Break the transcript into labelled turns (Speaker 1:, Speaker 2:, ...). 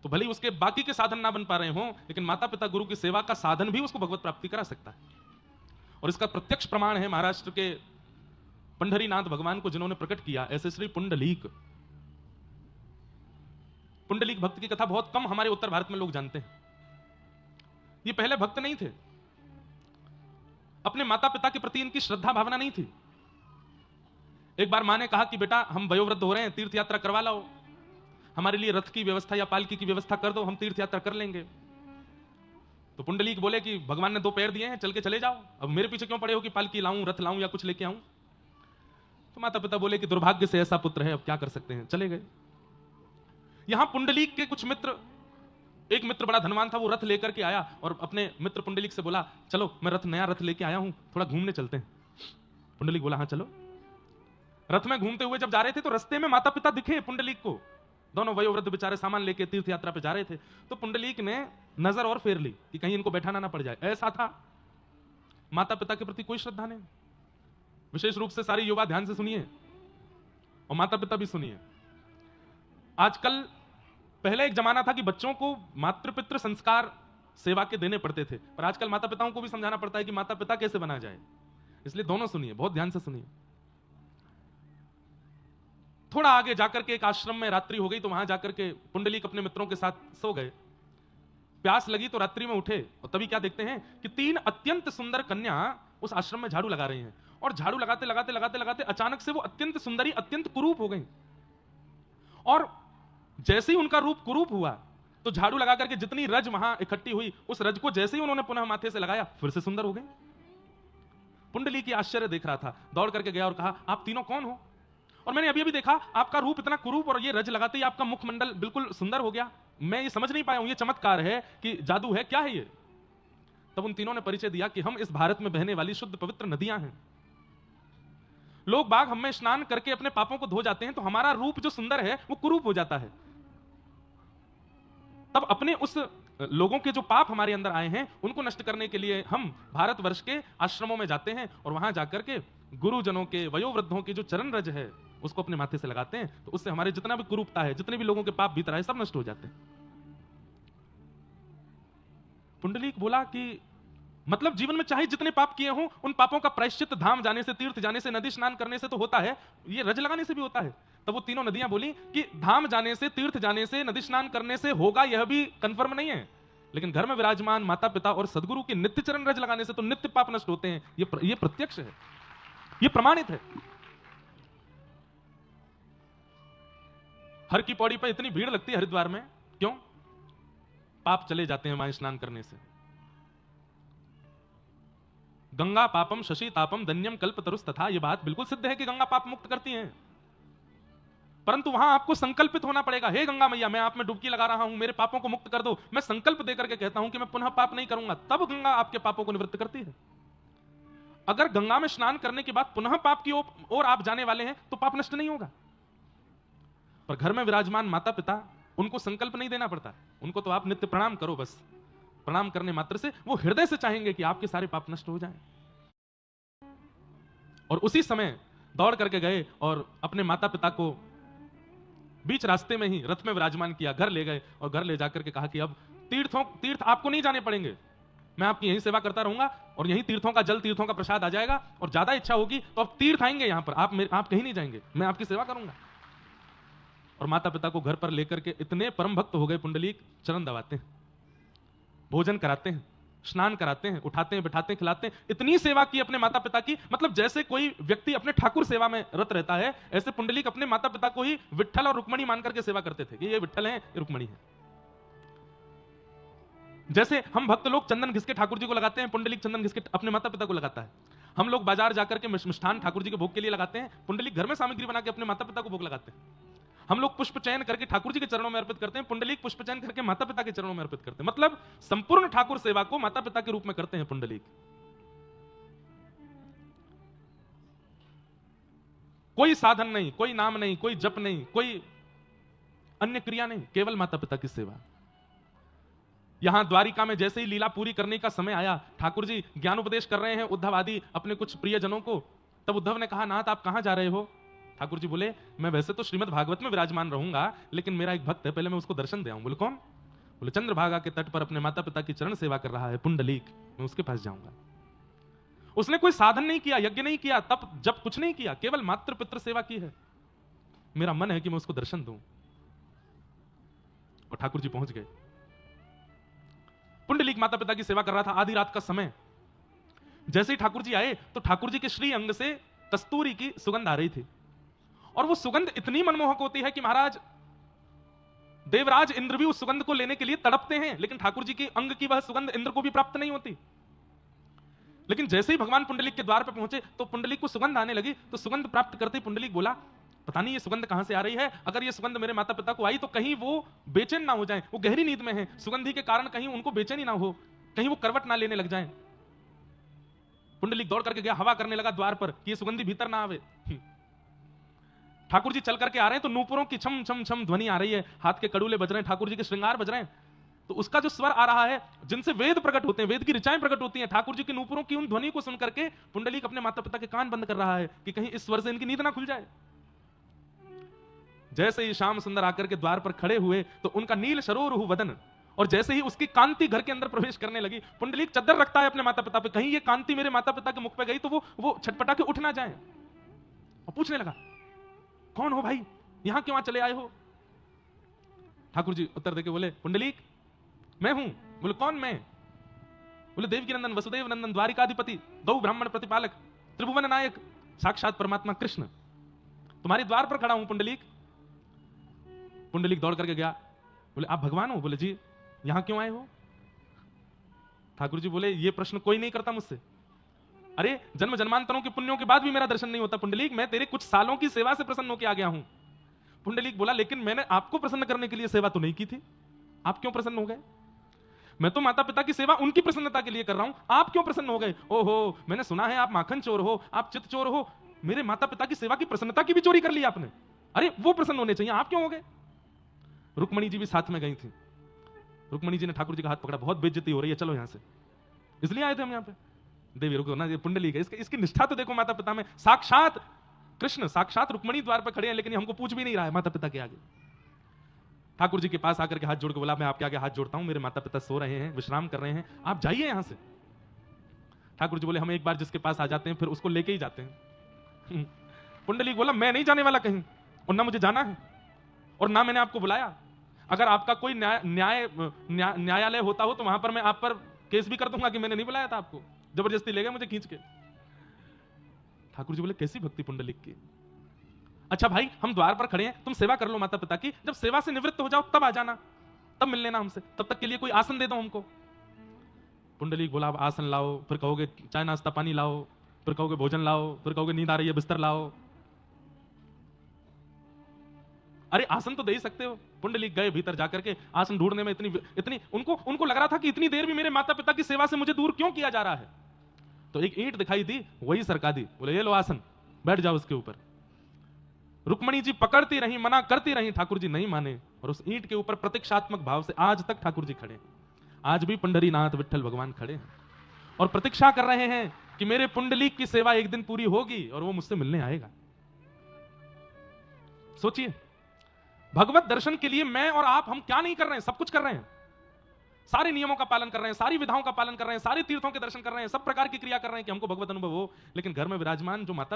Speaker 1: तो भले ही उसके बाकी के साधन ना बन पा रहे हों, लेकिन माता पिता गुरु की सेवा का साधन भी उसको भगवत प्राप्ति करा सकता है। और इसका प्रत्यक्ष प्रमाण है महाराष्ट्र के पंढरीनाथ भगवान को जिन्होंने प्रकट किया, ऐसे श्री पुंडलीक। पुंडलीक भक्त की कथा बहुत कम हमारे उत्तर भारत में लोग जानते हैं। ये पहले भक्त नहीं थे, अपने माता पिता के प्रति इनकी श्रद्धा भावना नहीं थी। एक बार मां ने कहा कि बेटा हम वयोवृद्ध हो रहे हैं, तीर्थ यात्रा करवा लाओ, हमारे लिए रथ की व्यवस्था या पालकी की व्यवस्था कर दो, हम तीर्थ यात्रा कर लेंगे। तो पुंडलीक बोले कि भगवान ने 2 पैर दिए हैं, चल के चले जाओ, अब मेरे पीछे क्यों पड़े हो कि पालकी लाऊं, रथ लाऊं या कुछ लेके आऊं। तो माता पिता बोले कि दुर्भाग्य से ऐसा पुत्र है, अब क्या कर सकते हैं, चले गए। यहां पुंडलीक के कुछ मित्र, एक मित्र बड़ा धनवान था, वो रथ लेकर के आया और अपने मित्र पुंडलीक से बोला चलो मैं नया रथ लेके आया हूं, थोड़ा घूमने चलते हैं। पुंडलीक बोला हाँ चलो। रथ में घूमते हुए जब जा रहे थे तो रास्ते में माता पिता दिखे पुंडलीक को, दोनों वयोवृद्ध बेचारे सामान लेके तीर्थ यात्रा पे जा रहे थे। तो पुंडलीक ने नजर और फेर ली कि कहीं इनको बैठाना ना पड़ जाए। ऐसा था, माता पिता के प्रति कोई श्रद्धा नहीं। विशेष रूप से सारे युवा ध्यान से सुनिए और माता पिता भी सुनिए। आजकल, पहले एक जमाना था कि बच्चों को मातृपितृ संस्कार सेवा के देने पड़ते थे, पर आजकल माता पिताओं को भी समझाना पड़ता है कि माता पिता कैसे बना जाए। इसलिए दोनों सुनिए, बहुत ध्यान से सुनिए। थोड़ा आगे जाकर के एक आश्रम में रात्रि हो गई, तो वहां जाकर के पुंडलीक अपने मित्रों के साथ सो गए। प्यास लगी तो रात्रि में उठे और तभी क्या देखते हैं कि 3 अत्यंत सुंदर कन्या उस आश्रम में झाड़ू लगा रही हैं। और झाड़ू लगाते लगाते लगाते लगाते अचानक से वो अत्यंत सुंदरी, अत्यंत कुरूप हो गई। और जैसे ही उनका रूप कुरूप हुआ तो झाड़ू लगा करके जितनी रज वहां इकट्ठी हुई, उस रज को जैसे ही उन्होंने पुनः माथे से लगाया, फिर से सुंदर हो गई। पुंडलीक की आश्चर्य देख रहा था, दौड़ करके गया और कहा आप तीनों कौन हो? और मैंने अभी अभी देखा आपका रूप इतना कुरूप और ये रज लगाते ही आपका मुखमंडल बिल्कुल सुंदर हो गया। मैं ये समझ नहीं पाया हूं, ये चमत्कार है कि जादू है, क्या है ये? तब उन तीनों ने परिचय दिया कि हम इस भारत में बहने वाली शुद्ध पवित्र नदियां हैं। लोग बाग हम में स्नान करके अपने पापों को धो जाते हैं, तो हमारा रूप जो सुंदर है वो कुरूप हो जाता है। तब अपने उस लोगों के जो पाप हमारे अंदर आए हैं उनको नष्ट करने के लिए हम भारतवर्ष के आश्रमों में जाते हैं और वहां जाकर के गुरुजनों के, वयोवृद्धों के जो चरण रज है उसको अपने माथे से लगाते हैं, तो उससे हमारे जितना भी कुरूपता है, जितने भी लोगों के पाप भीतर आए, सब नष्ट हो जाते हैं। पुंडलीक बोला कि मतलब जीवन में चाहे जितने पाप किए हों, उन पापों का प्रायश्चित धाम जाने से, तीर्थ जाने से, नदी स्नान करने से तो होता है, ये रज लगाने से भी होता है। तब वो तीनों नदियां बोली कि धाम जाने से, तीर्थ जाने से, नदी स्नान करने से होगा, यह भी कंफर्म नहीं है, लेकिन घर में विराजमान माता पिता और सदगुरु के नित्य चरण रज लगाने से तो नित्य पाप नष्ट होते हैं। ये प्रत्यक्ष है, ये प्रमाणित है। हर की पौड़ी पर इतनी भीड़ लगती है हरिद्वार में, क्यों? पाप चले जाते हैं वहां स्नान करने से। गंगा पापम शशि तापम धन्यम कल्प तरुस तथा, यह बात बिल्कुल सिद्ध है कि गंगा पाप मुक्त करती हैं, परंतु वहां आपको संकल्पित होना पड़ेगा। हे गंगा मैया, मैं आप में डुबकी लगा रहा हूं, मेरे पापों को मुक्त कर दो। मैं संकल्प देकर के कहता हूं कि मैं पुनः पाप नहीं करूंगा, तब गंगा आपके पापों को निवृत्त करती है। अगर गंगा में स्नान करने के बाद पुनः पाप की ओर आप जाने वाले हैं तो पाप नष्ट नहीं होगा। पर घर में विराजमान माता पिता, उनको संकल्प नहीं देना पड़ता, उनको तो आप नित्य प्रणाम करो, बस प्रणाम करने मात्र से वो हृदय से चाहेंगे कि आपके सारे पाप नष्ट हो जाएं। और उसी समय दौड़ करके गए और अपने माता पिता को बीच रास्ते में ही रथ में विराजमान किया, घर ले गए और घर ले जाकर के कहा कि अब तीर्थ आपको नहीं जाने पड़ेंगे, मैं आपकी यही सेवा करता रहूंगा और यही तीर्थों का जल, तीर्थों का प्रसाद आ जाएगा, और ज्यादा इच्छा होगी तो अब तीर्थ आएंगे यहां पर, आप कहीं नहीं जाएंगे, मैं आपकी सेवा करूंगा। और माता पिता को घर पर लेकर के इतने परम भक्त हो गए पुंडलीक, चरण दबाते हैं, भोजन कराते हैं, स्नान कराते हैं, उठाते हैं, बिठाते हैं, खिलाते हैं, इतनी सेवा की अपने माता पिता की। मतलब जैसे कोई व्यक्ति अपने ठाकुर सेवा में रत रहता है, ऐसे पुंडलीक अपने माता पिता को ही विट्ठल और रुक्मणी मान करके सेवा करते थे कि ये विट्ठल है, ये रुक्मणी है। जैसे हम भक्त लोग चंदन घिस के ठाकुर जी को लगाते हैं, पुंडलीक चंदन घिस के अपने माता पिता को लगाता है। हम लोग बाजार जाकर के मिष्ठान ठाकुर जी के भोग के लिए लगाते हैं, पुंडलीक घर में सामग्री बना के अपने माता पिता को भोग लगाते हैं। हम लोग पुष्प चयन करके ठाकुर जी के चरणों में अर्पित करते हैं, पुंडलीक पुष्प चयन करके माता पिता के चरणों में अर्पित करते हैं। मतलब संपूर्ण ठाकुर सेवा को माता पिता के रूप में करते हैं पुंडलीक। कोई साधन नहीं, कोई नाम नहीं, कोई जप नहीं, कोई अन्य क्रिया नहीं, केवल माता पिता की सेवा। यहां द्वारिका में जैसे ही लीला पूरी करने का समय आया, ठाकुर जी ज्ञान उपदेश कर रहे हैं उद्धव आदि अपने कुछ प्रियजनों को, तब उद्धव ने कहा नाथ आप कहां जा रहे हो? ठाकुर जी बोले, मैं वैसे तो श्रीमद् भागवत में विराजमान रहूंगा, लेकिन मेरा एक भक्त है, पहले मैं उसको दर्शन दे आऊं। बोले कौन? बोले चंद्रभागा के तट पर अपने माता पिता की चरण सेवा कर रहा है पुंडलीक, मैं उसके पास जाऊंगा। उसने कोई साधन नहीं किया, यज्ञ नहीं किया, तप जब कुछ नहीं किया, केवल मातृ पितृ सेवा की है। मेरा मन है कि मैं उसको दर्शन दूं। और ठाकुर जी पहुंच गए। पुंडलीक माता पिता की सेवा कर रहा था, आधी रात का समय। जैसे ही ठाकुर जी आए तो ठाकुर जी के श्री अंग से कस्तूरी की सुगंध आ रही थी, और वो सुगंध इतनी मनमोहक होती है कि महाराज देवराज इंद्र भी उस सुगंध को लेने के लिए तड़पते हैं, लेकिन ठाकुर जी के अंग की वह सुगंध इंद्र को भी प्राप्त नहीं होती। लेकिन जैसे ही भगवान पुंडलीक के द्वार पर पहुंचे तो पुंडलीक को सुगंध आने लगी। तो सुगंध प्राप्त करते ही पुंडलीक बोला, पता नहीं ये सुगंध कहां से आ रही है, अगर ये सुगंध मेरे माता पिता को आई तो कहीं वो बेचैन ना हो जाएं, वो गहरी नींद में है, सुगंधी के कारण कहीं उनको बेचैनी ना हो, कहीं वो करवट ना लेने लग जाएं। पुंडलीक दौड़ करके गया, हवा करने लगा द्वार पर कि ये सुगंधी भीतर ना आवे। ठाकुर जी चल करके आ रहे हैं तो नूपुरों की छम छम छम ध्वनि आ रही है, हाथ के कड़ूले बज रहे हैं, ठाकुर जी के श्रृंगार बज रहे हैं। तो उसका जो स्वर आ रहा है, जिनसे वेद प्रकट होते हैं, वेद की ऋचाएं प्रकट होती हैं, ठाकुर जी के नूपुरों की उन ध्वनि को सुन करके पुंडलीक अपने माता पिता के कान बंद कर रहा है कि कहीं इस स्वर से इनकी नींद ना खुल जाए। जैसे ही श्याम सुंदर आकर के द्वार पर खड़े हुए तो उनका नील सरोरुह वदन, और जैसे ही उसकी कांति घर के अंदर प्रवेश करने लगी, पुंडलीक चद्दर रखता है अपने माता पिता पे, कहीं ये कांति मेरे माता पिता के मुख पे गई तो वो छटपटा के उठ ना जाए। और पूछने लगा, कौन हो भाई, यहां क्यों चले आए हो? ठाकुर जी उत्तर देके बोले, पुंडलीक मैं हूं। बोले कौन मैं? बोले देवकी नंदन वसुदेव नंदन द्वारिकाधिपति गौ ब्राह्मण प्रतिपालक त्रिभुवन नायक साक्षात परमात्मा कृष्ण, तुम्हारे द्वार पर खड़ा हूं पुंडलीक। पुंडलीक दौड़ करके गया, बोले आप भगवान हो? बोले जी। यहां क्यों आए हो? ठाकुर जी बोले, ये प्रश्न कोई नहीं करता मुझसे। अरे जन्म जन्मांतरों के पुण्यों के बाद भी मेरा दर्शन नहीं होता पुंडलीक, मैं तेरे कुछ सालों की सेवा से प्रसन्न होकर आ गया हूं। पुंडलीक बोला, लेकिन मैंने आपको प्रसन्न करने के लिए सेवा तो नहीं की थी, आप क्यों प्रसन्न हो गए? मैं तो माता पिता की सेवा उनकी प्रसन्नता के लिए कर रहा हूं, आप क्यों प्रसन्न हो गए? ओहो, मैंने सुना है आप माखन चोर हो, आप चित चोर हो, मेरे माता पिता की सेवा की प्रसन्नता की भी चोरी कर ली आपने। अरे वो प्रसन्न होने चाहिए, आप क्यों हो गए? रुक्मणी जी भी साथ में गई थी। रुक्मणी जी ने ठाकुर जी का हाथ पकड़ा, बहुत बेइज्जती हो रही है, चलो यहां से, इसलिए आए थे हम यहां पे। देवी रुको ना, ये पुंडलीक है, इसकी निष्ठा तो देखो माता पिता में, साक्षात कृष्ण साक्षात रुक्मणी द्वार पर खड़े हैं, लेकिन हमको पूछ भी नहीं रहा है माता पिता के आगे। ठाकुर जी के पास आकर के हाथ जोड़ के बोला, मैं आपके आगे हाथ जोड़ता हूं, मेरे माता पिता सो रहे हैं, विश्राम कर रहे हैं, आप जाइए यहां से। ठाकुर जी बोले, हम एक बार जिसके पास आ जाते हैं फिर उसको लेके ही जाते हैं। पुंडलीक बोला, मैं नहीं जाने वाला कहीं, और ना मुझे जाना है, और ना मैंने आपको बुलाया। अगर आपका कोई न्यायालय होता हो तो वहां पर मैं आप पर केस भी कर दूंगा कि मैंने नहीं बुलाया था आपको, जबरदस्ती ले गए मुझे खींच के। ठाकुर जी बोले, कैसी भक्ति पुंडलीक की। अच्छा भाई, हम द्वार पर खड़े हैं, तुम सेवा कर लो माता पिता की, जब सेवा से निवृत्त हो जाओ तब आ जाना, तब मिल लेना हमसे, तब तक के लिए कोई आसन दे दो हमको। पुंडलीक बोला, अब आसन लाओ, फिर कहोगे चाय नाश्ता पानी लाओ, फिर कहोगे भोजन लाओ, फिर कहोगे नींद आ रही है बिस्तर लाओ। अरे आसन तो दे ही सकते हो। पुंडलीक गए भीतर जाकर के, आसन ढूंढने में इतनी उनको लग रहा था कि इतनी देर भी मेरे माता पिता की सेवा से मुझे दूर क्यों किया जा रहा है। तो एक ईंट दिखाई दी, वही सरका दी, बोले ये लो आसन, बैठ जाओ उसके ऊपर। रुक्मणी जी पकड़ती रही, मना करती रही, ठाकुर जी नहीं माने, और उस ईंट के ऊपर प्रतीक्षात्मक भाव से आज तक ठाकुर जी खड़े। आज भी पंढरीनाथ विठल भगवान खड़े हैं और प्रतीक्षा कर रहे हैं कि मेरे पुंडलीक की सेवा एक दिन पूरी होगी और वो मुझसे मिलने आएगा। सोचिए, भगवत दर्शन के लिए मैं और आप, हम क्या नहीं कर रहे हैं, सब कुछ कर रहे हैं, सारे नियमों का पालन कर रहे हैं, सारी विधाओं का पालन कर रहे हैं, सारे तीर्थों के दर्शन कर रहे हैं, सब प्रकार की क्रिया कर रहे हैं कि हमको भगवत अनुभव हो, लेकिन घर में विराजमान जो माता